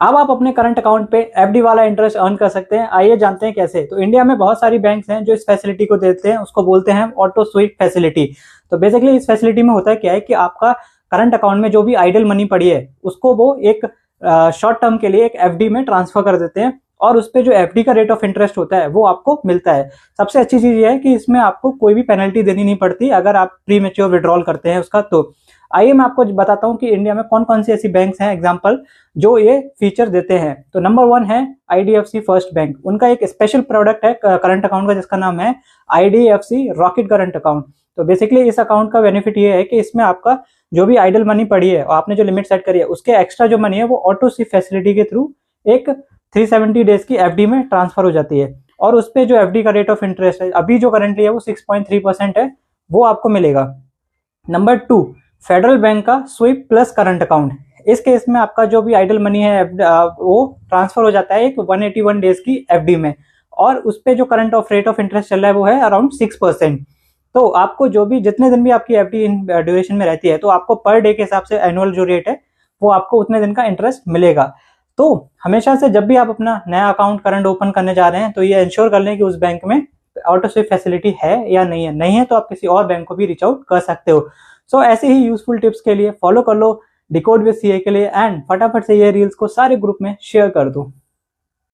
अब आप अपने करंट अकाउंट पे एफडी वाला इंटरेस्ट अर्न कर सकते हैं। आइए जानते हैं कैसे। तो इंडिया में बहुत सारी बैंक्स हैं जो इस फैसिलिटी को देते हैं, उसको बोलते हैं ऑटो स्वीप फैसिलिटी। तो बेसिकली इस फैसिलिटी में होता है क्या है कि आपका करंट अकाउंट में जो भी आइडल मनी पड़ी है उसको वो एक शॉर्ट टर्म के लिए एक एफडी में ट्रांसफर कर देते हैं, और उस पर जो एफडी का रेट ऑफ इंटरेस्ट होता है वो आपको मिलता है। सबसे अच्छी चीज ये है कि इसमें आपको कोई भी पेनल्टी देनी नहीं पड़ती अगर आप प्री मेच्योर विड्रॉल करते हैं उसका। तो आइए मैं आपको बताता हूँ कि इंडिया में कौन कौन सी ऐसी बैंक्स हैं एग्जाम्पल जो ये फीचर देते हैं। तो नंबर 1 है आईडीएफसी फर्स्ट बैंक। उनका एक स्पेशल प्रोडक्ट है करंट अकाउंट का जिसका नाम है आईडीएफसी रॉकेट करंट अकाउंट। तो बेसिकली इस अकाउंट का बेनिफिट ये है कि इसमें आपका जो भी आइडल मनी पड़ी है और आपने जो लिमिट सेट करी है उसके एक्स्ट्रा जो मनी है वो ऑटो स्वीप फैसिलिटी के थ्रू एक 370 डेज की एफडी में ट्रांसफर हो जाती है, और उस पर जो एफडी का रेट ऑफ इंटरेस्ट है अभी जो करंटली है वो 6.3% है, वो आपको मिलेगा। नंबर 2, फेडरल बैंक का स्वीप प्लस करंट अकाउंट। इस केस में आपका जो भी आइडल मनी है वो ट्रांसफर हो जाता है एक 181 डेज की एफडी में, और उस पर जो current of rate of interest चल रहा है वो है अराउंड 6%। तो आपको जो भी जितने दिन भी आपकी एफडी ड्यूरेशन में रहती है तो आपको पर डे के हिसाब से एनुअल जो रेट है वो आपको उतने दिन का इंटरेस्ट मिलेगा। तो हमेशा से जब भी आप अपना नया अकाउंट करंट ओपन करने जा रहे हैं तो ये इंश्योर कर लें कि उस बैंक में ऑटो स्वीप फैसिलिटी है या नहीं है। नहीं है तो आप किसी और बैंक को भी रीच आउट कर सकते हो। सो ऐसे ही यूजफुल टिप्स के लिए फॉलो कर लो डिकोड विद सीए के लिए, एंड फटाफट से ये रील्स को सारे ग्रुप में शेयर कर दो।